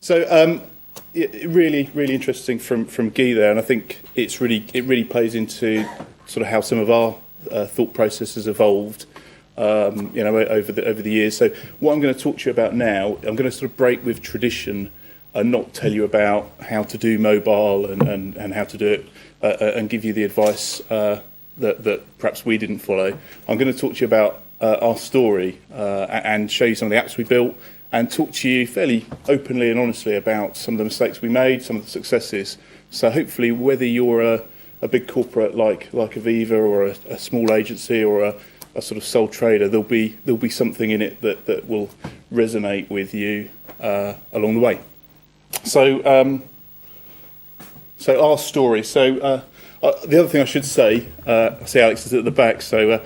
Really, really interesting from Guy there, and I think it really plays into sort of how some of our thought process has evolved, over the years. So what I'm going to talk to you about now, I'm going to sort of break with tradition and not tell you about how to do mobile and how to do it, and give you the advice that perhaps we didn't follow. I'm going to talk to you about our story and show you some of the apps we built, and talk to you fairly openly and honestly about some of the mistakes we made, some of the successes. So hopefully, whether you're a big corporate like Aviva, or a small agency, or a sort of sole trader, there'll be something in it that will resonate with you along the way. So our story. So the other thing I should say, I see Alex is at the back. So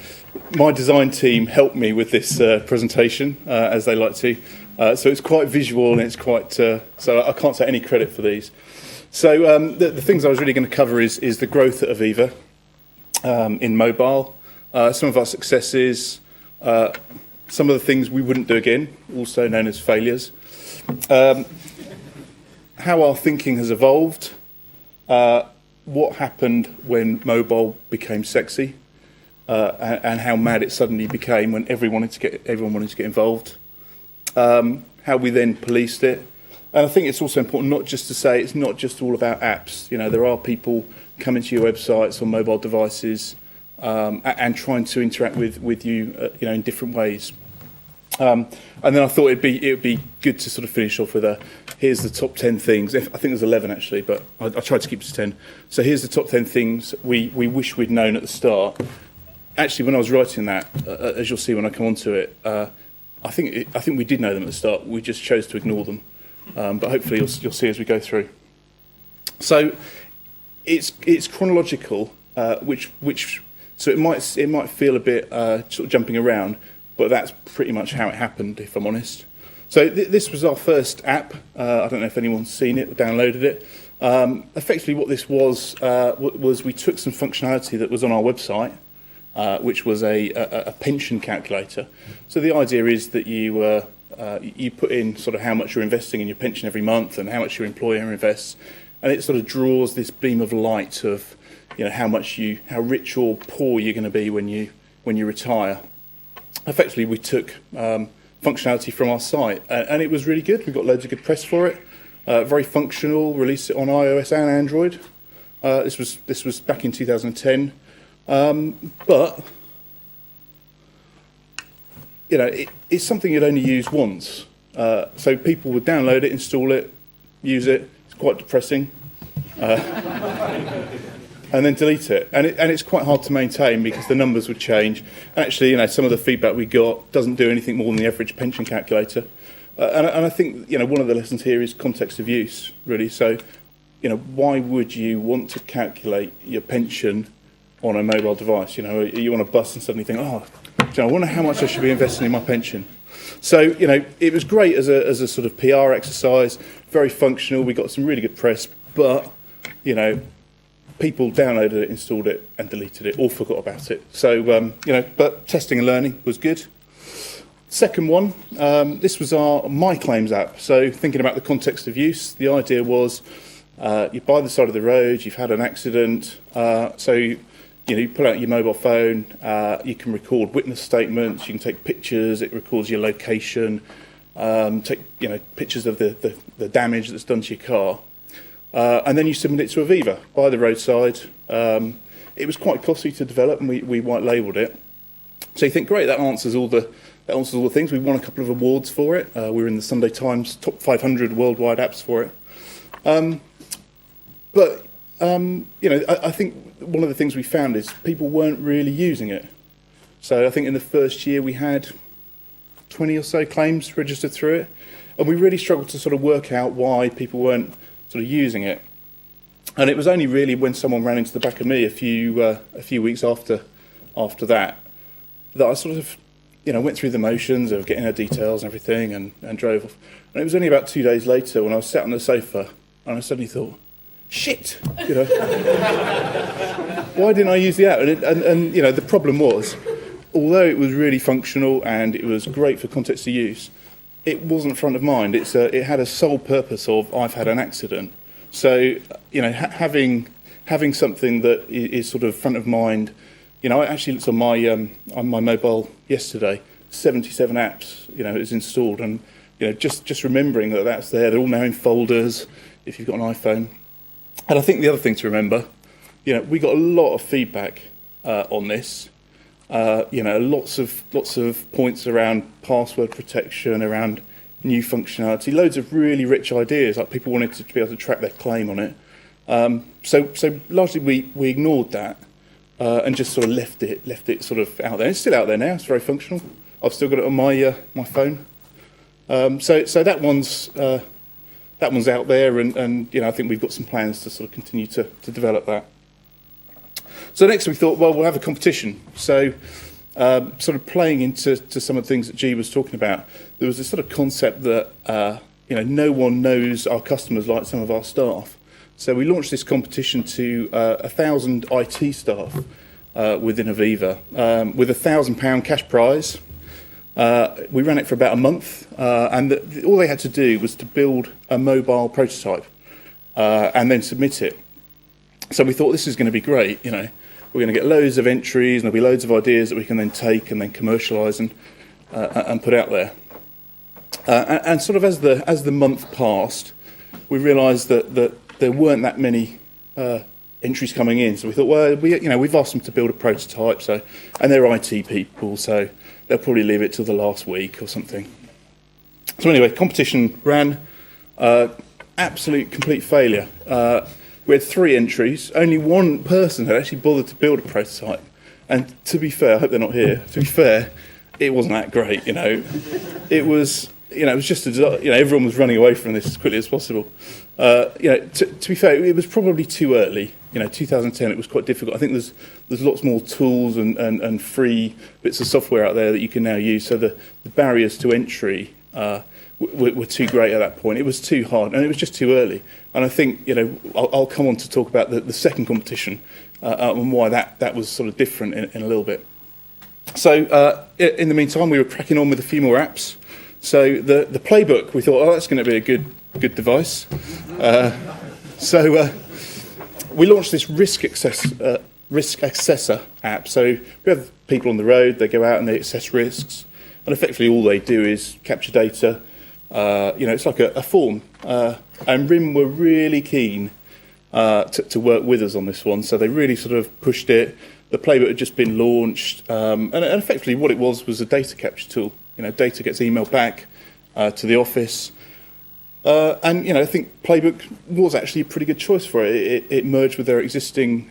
my design team helped me with this presentation, as they like to. So it's quite visual, and it's quite. So I can't take any credit for these. So the things I was really going to cover is the growth at Aviva in mobile, some of our successes, some of the things we wouldn't do again, also known as failures, how our thinking has evolved, what happened when mobile became sexy, and how mad it suddenly became when everyone wanted to get involved. How we then policed it. And I think it's also important not just to say it's not just all about apps. There are people coming to your websites on mobile devices and trying to interact with you, in different ways. And then I thought it would be good to sort of finish off with here's the top 10 things. I think there's 11 actually, but I tried to keep it to 10. So here's the top 10 things we wish we'd known at the start. Actually, when I was writing that, as you'll see when I come onto it, I think we did know them at the start. We just chose to ignore them. But hopefully you'll see as we go through. So it's chronological, so it might feel a bit sort of jumping around, but that's pretty much how it happened, if I'm honest. So this was our first app. I don't know if anyone's seen it or downloaded it. Effectively, what this was we took some functionality that was on our website, which was a pension calculator. So the idea is that you put in sort of how much you're investing in your pension every month and how much your employer invests, and it sort of draws this beam of light of how rich or poor you're going to be when you retire. Effectively, we took functionality from our site, and it was really good. We got loads of good press for it. Very functional. Released it on iOS and Android. This was back in 2010. But it's something you'd only use once. So people would download it, install it, use it. It's quite depressing, and then delete it. And it's quite hard to maintain because the numbers would change. And actually, some of the feedback we got doesn't do anything more than the average pension calculator. And I think one of the lessons here is context of use, really. So, why would you want to calculate your pension on a mobile device? You on a bus and suddenly think, I wonder how much I should be investing in my pension. So, it was great as a sort of PR exercise, very functional. We got some really good press, but, people downloaded it, installed it, and deleted it, or forgot about it. So, but testing and learning was good. Second one, this was our My Claims app. So, thinking about the context of use, the idea was you're by the side of the road, you've had an accident, so you pull out your mobile phone, you can record witness statements, you can take pictures, it records your location, take pictures of the damage that's done to your car, and then you submit it to Aviva by the roadside. It was quite costly to develop, and we white labelled it. So you think, great, that answers all the things. We won a couple of awards for it. We were in the Sunday Times top 500 worldwide apps for it. But I think one of the things we found is people weren't really using it. So I think in the first year we had 20 or so claims registered through it, and we really struggled to sort of work out why people weren't sort of using it. And it was only really when someone ran into the back of me a few weeks after that I sort of went through the motions of getting her details and everything and drove off. And it was only about 2 days later when I was sat on the sofa and I suddenly thought, shit, why didn't I use the app? And the problem was, although it was really functional and it was great for context of use, it wasn't front of mind. It had a sole purpose of I've had an accident. So having something that is sort of front of mind. I actually looked on my mobile yesterday. 77 apps, is installed, and just remembering that that's there. They're all now in folders if you've got an iPhone. And I think the other thing to remember, we got a lot of feedback on this. Lots of points around password protection, around new functionality, loads of really rich ideas. Like people wanted to be able to track their claim on it. So largely we ignored that and just sort of left it sort of out there. It's still out there now. It's very functional. I've still got it on my phone. So that one's out there, and I think we've got some plans to sort of continue to develop that. So next we thought, well, we'll have a competition. So sort of playing into some of the things that G was talking about, there was this sort of concept that no one knows our customers like some of our staff. So we launched this competition to 1,000 IT staff within Aviva with a £1,000 cash prize. We ran it for about a month, and all they had to do was to build a mobile prototype and then submit it. So we thought this is going to be great. We're going to get loads of entries, and there'll be loads of ideas that we can then take and then commercialise and put out there. And sort of as the month passed, we realised that there weren't that many entries coming in. So we thought, well, we've asked them to build a prototype, and they're IT people, so they'll probably leave it till the last week or something. So anyway, competition ran, absolute complete failure. We had 3 entries. Only one person had actually bothered to build a prototype. And to be fair, I hope they're not here. To be fair, it wasn't that great. It was just everyone was running away from this as quickly as possible. To be fair, it was probably too early. 2010, it was quite difficult. I think there's lots more tools and free bits of software out there that you can now use. So the barriers to entry were too great at that point. It was too hard, and it was just too early. And I think I'll come on to talk about the second competition and why that was sort of different in a little bit. So in the meantime, we were cracking on with a few more apps. So the Playbook, we thought, that's going to be a good device. So we launched this risk assessor app. So we have people on the road, they go out and they assess risks, and effectively all they do is capture data. It's like a form. And RIM were really keen to work with us on this one, so they really sort of pushed it. The Playbook had just been launched, and effectively what it was a data capture tool. Data gets emailed back to the office. And I think Playbook was actually a pretty good choice for it. It merged with their existing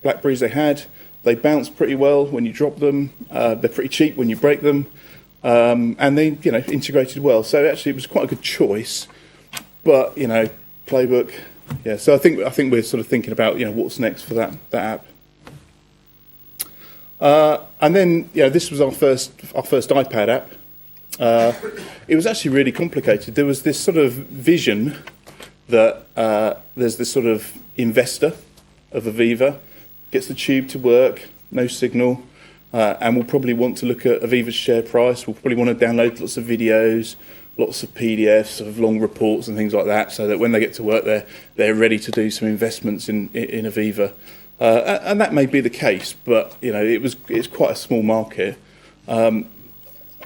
BlackBerries they had. They bounce pretty well when you drop them. They're pretty cheap when you break them. And they integrated well. So actually it was quite a good choice. But Playbook, yeah. So I think we're sort of thinking about what's next for that app. And then this was our first iPad app. It was actually really complicated. There was this sort of vision that there's this sort of investor of Aviva, gets the tube to work, no signal, and will probably want to look at Aviva's share price. We'll probably want to download lots of videos, lots of PDFs of long reports and things like that, so that when they get to work, they're ready to do some investments in Aviva. And that may be the case, but it's quite a small market.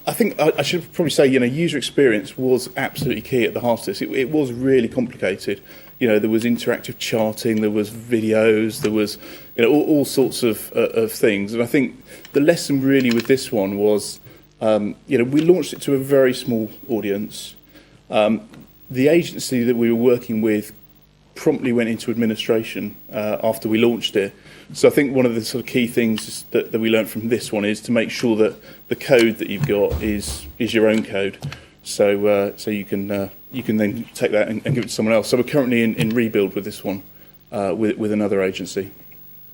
I think I should probably say user experience was absolutely key at the heart of this. It was really complicated. There was interactive charting, there was videos, there was all sorts of things. And I think the lesson really with this one was we launched it to a very small audience. The agency that we were working with promptly went into administration after we launched it. So I think one of the sort of key things that we learned from this one is to make sure that the code that you've got is your own code. So you can then take that and give it to someone else. So we're currently in rebuild with this one with another agency.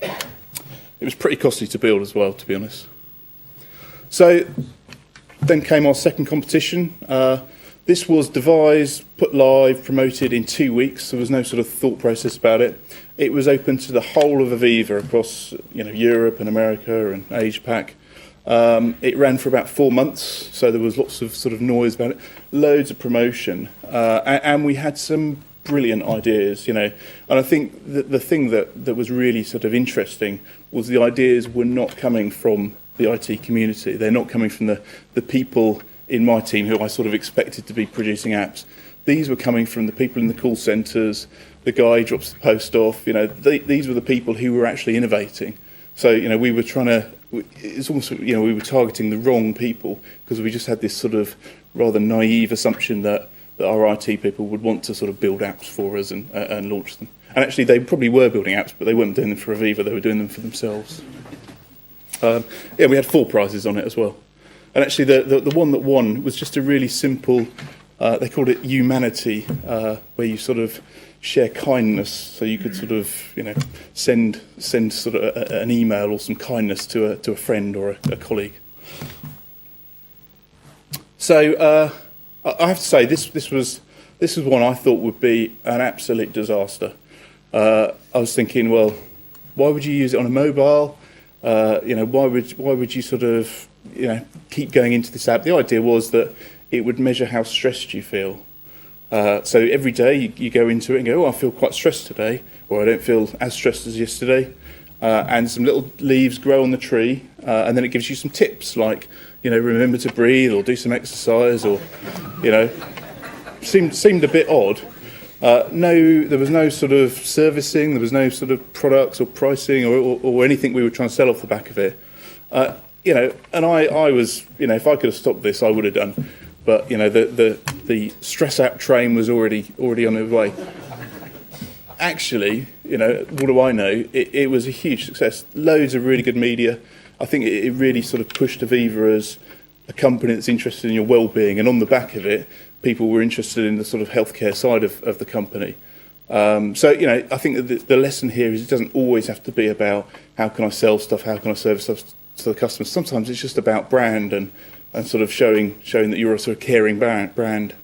It was pretty costly to build as well, to be honest. So then came our second competition. This was devised, put live, promoted in 2 weeks. There was no sort of thought process about it. It was open to the whole of Aviva across Europe and America and Asia Pac. It ran for about 4 months, so there was lots of sort of noise about it, loads of promotion, and we had some brilliant ideas, And I think that the thing that was really sort of interesting was the ideas were not coming from the IT community. They're not coming from the people in my team who I sort of expected to be producing apps. These were coming from the people in the call centres, the guy who drops the post off. These were the people who were actually innovating. So, we were trying to. It's almost, we were targeting the wrong people because we just had this sort of rather naive assumption that our IT people would want to sort of build apps for us and launch them. And actually, they probably were building apps, but they weren't doing them for Aviva. They were doing them for themselves. We had 4 prizes on it as well. And actually, the one that won was just a really simple. They called it Humanity, where you sort of share kindness. So you could sort of, send sort of an email or some kindness to a friend or a colleague. So I have to say, this was one I thought would be an absolute disaster. I was thinking, well, why would you use it on a mobile? Why would you sort of keep going into this app? The idea was that it would measure how stressed you feel. So every day you go into it and go, I feel quite stressed today, or I don't feel as stressed as yesterday. And some little leaves grow on the tree, and then it gives you some tips like, remember to breathe or do some exercise, or, seemed a bit odd. There was no sort of servicing, there was no sort of products or pricing or anything we were trying to sell off the back of it. And I was, if I could have stopped this, I would have done. But, the stress app train was already on its way. Actually, what do I know? It was a huge success. Loads of really good media. I think it really sort of pushed Aviva as a company that's interested in your well-being, and on the back of it, people were interested in the sort of healthcare side of the company. I think that the lesson here is it doesn't always have to be about how can I sell stuff, how can I serve stuff to the customers. Sometimes it's just about brand and sort of showing that you're a sort of caring brand.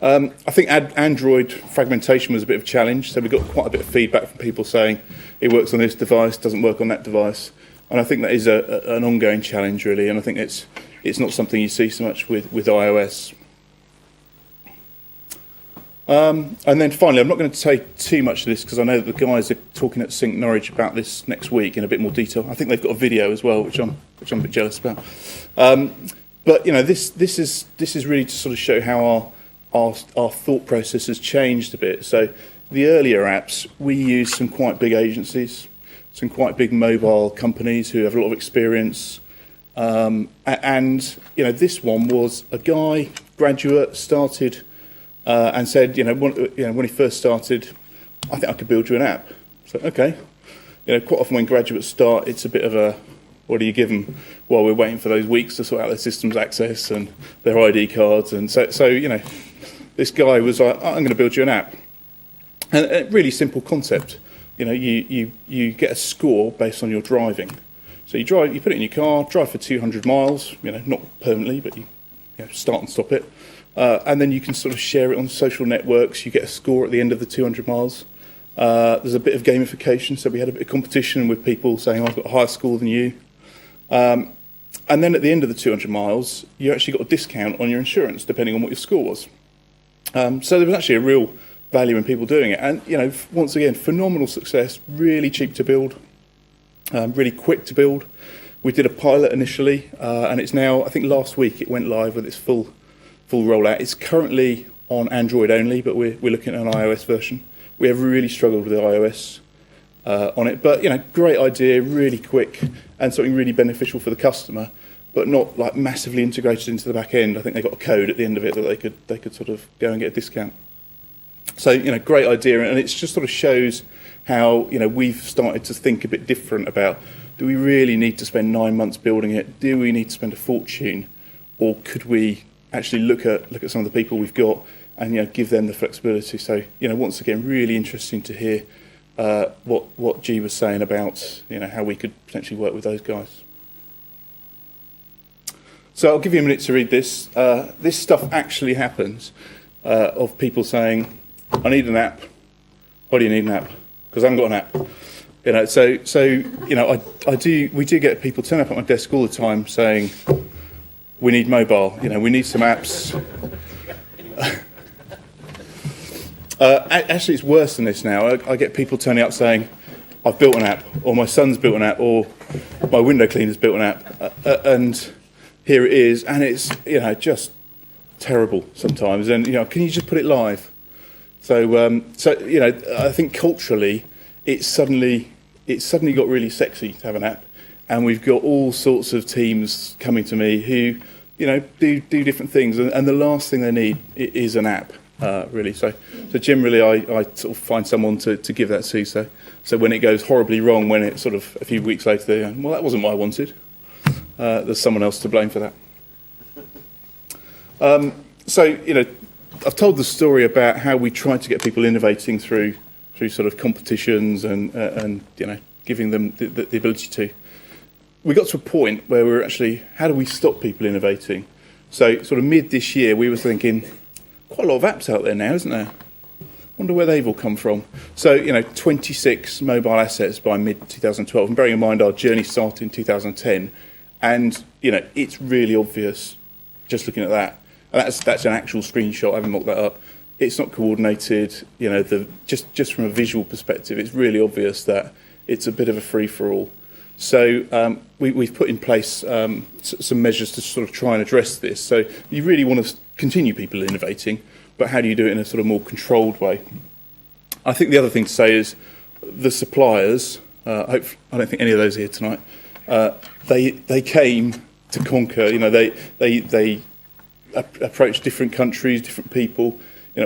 I think Android fragmentation was a bit of a challenge, so we got quite a bit of feedback from people saying it works on this device, doesn't work on that device, and I think that is an ongoing challenge really, and I think it's not something you see so much with iOS. And then finally, I'm not going to say too much of this because I know that the guys are talking at Sync Norwich about this next week in a bit more detail. I think they've got a video as well, which I'm a bit jealous about. But this is really to sort of show how our thought process has changed a bit. So the earlier apps, we used some quite big agencies, some quite big mobile companies who have a lot of experience. This one was a guy, graduate, started and said, when he first started, I think I could build you an app. So, okay. Quite often when graduates start, it's a bit of a, what do you give them while we're waiting for those weeks to sort out their systems access and their ID cards? And so this guy was like, I'm going to build you an app. And a really simple concept. You get a score based on your driving. So you put it in your car, drive for 200 miles, not permanently, but you start and stop it. And then you can sort of share it on social networks. You get a score at the end of the 200 miles. There's a bit of gamification, so we had a bit of competition with people saying, I've got a higher score than you. And then at the end of the 200 miles, you actually got a discount on your insurance, depending on what your score was. So there was actually a real value in people doing it. And, once again, phenomenal success, really cheap to build, really quick to build. We did a pilot initially, and it's now, I think last week it went live with its full rollout. It's currently on Android only, but we're looking at an iOS version. We have really struggled with the iOS on it, but great idea, really quick, and something really beneficial for the customer, but not like massively integrated into the back end. I think they got a code at the end of it that they could sort of go and get a discount. So great idea, and it just sort of shows how we've started to think a bit different about, do we really need to spend 9 months building it? Do we need to spend a fortune, or could we actually look at some of the people we've got and give them the flexibility? So once again, really interesting to hear what G was saying about how we could potentially work with those guys. So I'll give you a minute to read this. This stuff actually happens of people saying, I need an app. Why do you need an app? Because I haven't got an app. We do get people turn up at my desk all the time saying, we need mobile, we need some apps. Actually, it's worse than this now. I get people turning up saying, I've built an app, or my son's built an app, or my window cleaner's built an app, and here it is, and it's just terrible sometimes. And can you just put it live? So I think culturally, it's suddenly got really sexy to have an app, and we've got all sorts of teams coming to me who do different things, and the last thing they need is an app. Really, so generally I sort of find someone to give that to. So when it goes horribly wrong, when it's sort of a few weeks later, they go, well, that wasn't what I wanted. There's someone else to blame for that. I've told the story about how we try to get people innovating through sort of competitions and giving them the ability to. We got to a point where we were actually, how do we stop people innovating? So sort of mid this year, we were thinking, quite a lot of apps out there now, isn't there? Wonder where they've all come from. So, 26 mobile assets by mid-2012. And bearing in mind our journey started in 2010. And, it's really obvious, just looking at that. And that's an actual screenshot, I haven't mocked that up. It's not coordinated, just from a visual perspective, it's really obvious that it's a bit of a free-for-all. So we've put in place some measures to sort of try and address this. So you really want to continue people innovating, but how do you do it in a sort of more controlled way? I think the other thing to say is the suppliers, I don't think any of those are here tonight, they came to conquer. They approached different countries, different people.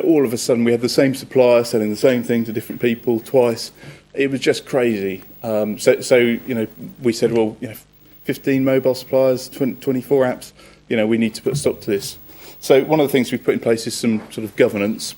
All of a sudden we had the same supplier selling the same thing to different people twice. It was just crazy. So we said, well, 15 mobile suppliers, 24 apps. We need to put a stop to this. So one of the things we've put in place is some sort of governance.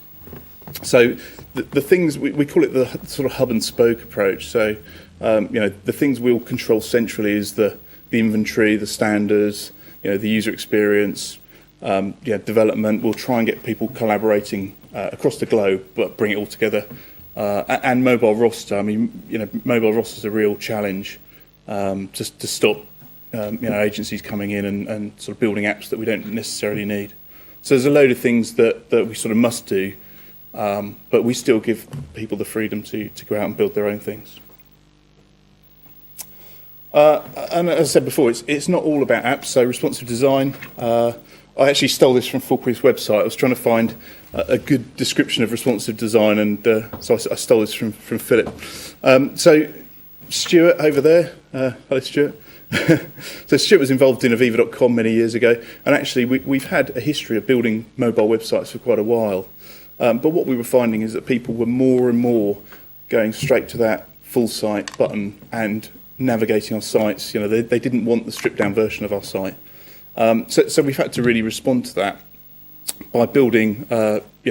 So the things we call it the sort of hub and spoke approach. So the things we'll control centrally is the inventory, the standards, the user experience, development. We'll try and get people collaborating across the globe, but bring it all together. And mobile roster. I mean, mobile roster is a real challenge just to stop agencies coming in and sort of building apps that we don't necessarily need. So there's a load of things that we sort of must do, but we still give people the freedom to go out and build their own things. And as I said before, it's not all about apps. So responsive design. I actually stole this from Foolproof's website. I was trying to find a good description of responsive design, and so I stole this from Philip. So Stuart over there, hello Stuart. So Stuart was involved in Aviva.com many years ago, and actually we've had a history of building mobile websites for quite a while. But what we were finding is that people were more and more going straight to that full site button and navigating our sites. They didn't want the stripped down version of our site. So we've had to really respond to that by building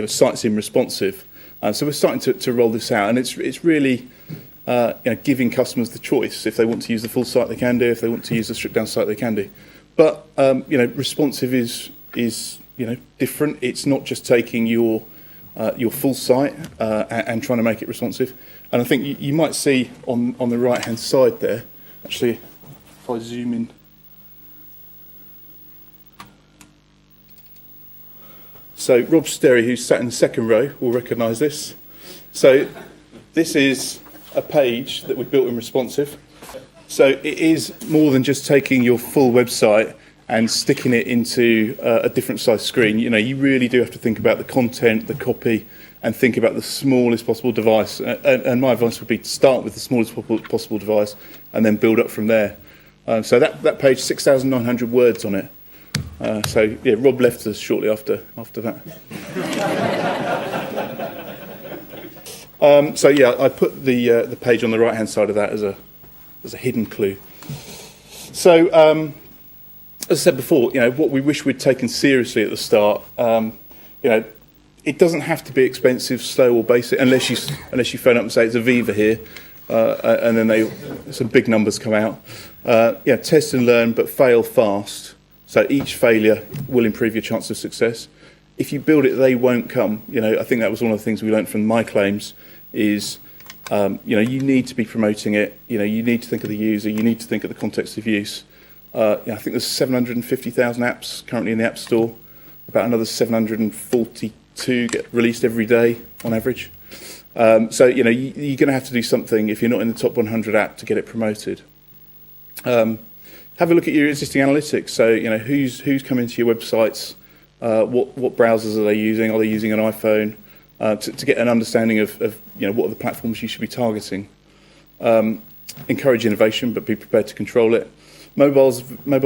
sites in responsive. So we're starting to roll this out, and it's really giving customers the choice. If they want to use the full site, they can do. If they want to use the stripped down site, they can do. But responsive is different. It's not just taking your full site and trying to make it responsive. And I think you might see on the right hand side there. Actually, if I zoom in. So Rob Sterry, who's sat in the second row, will recognise this. So this is a page that we built in responsive. So it is more than just taking your full website and sticking it into a different size screen. You really do have to think about the content, the copy, and think about the smallest possible device. And my advice would be to start with the smallest possible device and then build up from there. So that page, 6,900 words on it. Rob left us shortly after that. I put the page on the right hand side of that as a hidden clue. So as I said before, what we wish we'd taken seriously at the start. It doesn't have to be expensive, slow, or basic unless you phone up and say it's Aviva here, and then some big numbers come out. Test and learn, but fail fast. So each failure will improve your chance of success. If you build it, they won't come. I think that was one of the things we learned from my claims is You need to be promoting it. You need to think of the user. You need to think of the context of use. I think there's 750,000 apps currently in the App Store. About another 742 get released every day on average. So you're going to have to do something if you're not in the top 100 app to get it promoted. Have a look at your existing analytics. So who's coming to your websites, what browsers are they using? Are they using an iPhone? To get an understanding of what are the platforms you should be targeting. Encourage innovation, but be prepared to control it. Mobile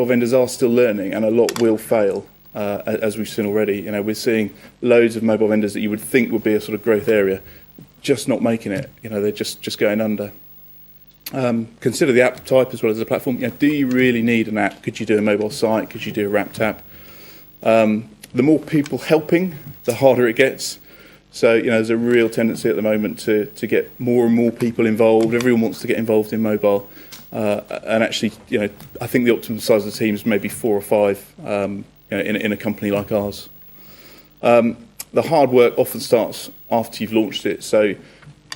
vendors are still learning, and a lot will fail, as we've seen already. We're seeing loads of mobile vendors that you would think would be a sort of growth area, just not making it. They're just going under. Consider the app type as well as the platform. Do you really need an app? Could you do a mobile site? Could you do a wrapped app? The more people helping, the harder it gets. So, there's a real tendency at the moment to get more and more people involved. Everyone wants to get involved in mobile. And actually, I think the optimum size of the team is maybe 4 or 5 in a company like ours. The hard work often starts after you've launched it. So,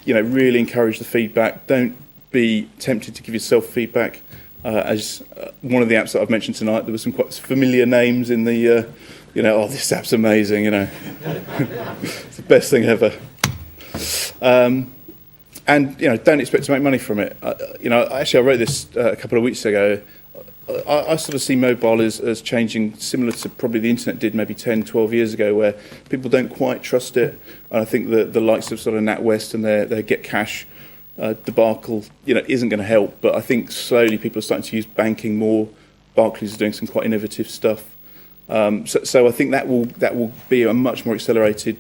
really encourage the feedback. Don't be tempted to give yourself feedback. As one of the apps that I've mentioned tonight, there were some quite familiar names in the... this app's amazing, It's the best thing ever. And, don't expect to make money from it. Actually, I wrote this a couple of weeks ago. I sort of see mobile as changing similar to probably the internet did maybe 10, 12 years ago, where people don't quite trust it. And I think the likes of sort of NatWest and their Get Cash debacle, isn't going to help. But I think slowly people are starting to use banking more. Barclays is doing some quite innovative stuff. So I think that will be a much more accelerated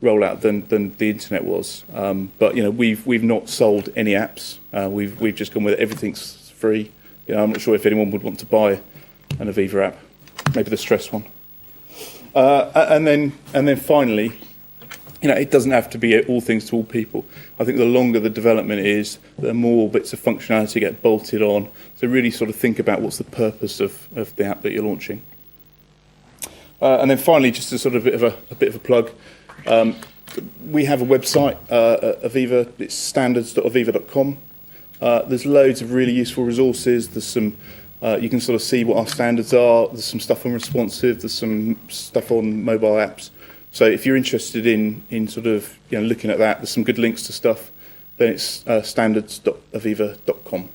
rollout than the internet was. But we've not sold any apps. We've just gone with everything's free. I'm not sure if anyone would want to buy an Aviva app, maybe the stress one. And then finally, it doesn't have to be all things to all people. I think the longer the development is, the more bits of functionality get bolted on. So really sort of think about what's the purpose of the app that you're launching. And then finally, just a sort of a bit of a plug. We have a website, Aviva. It's standards.aviva.com. There's loads of really useful resources. There's some, you can sort of see what our standards are. There's some stuff on responsive. There's some stuff on mobile apps. So if you're interested in sort of looking at that, there's some good links to stuff. Then it's standards.aviva.com.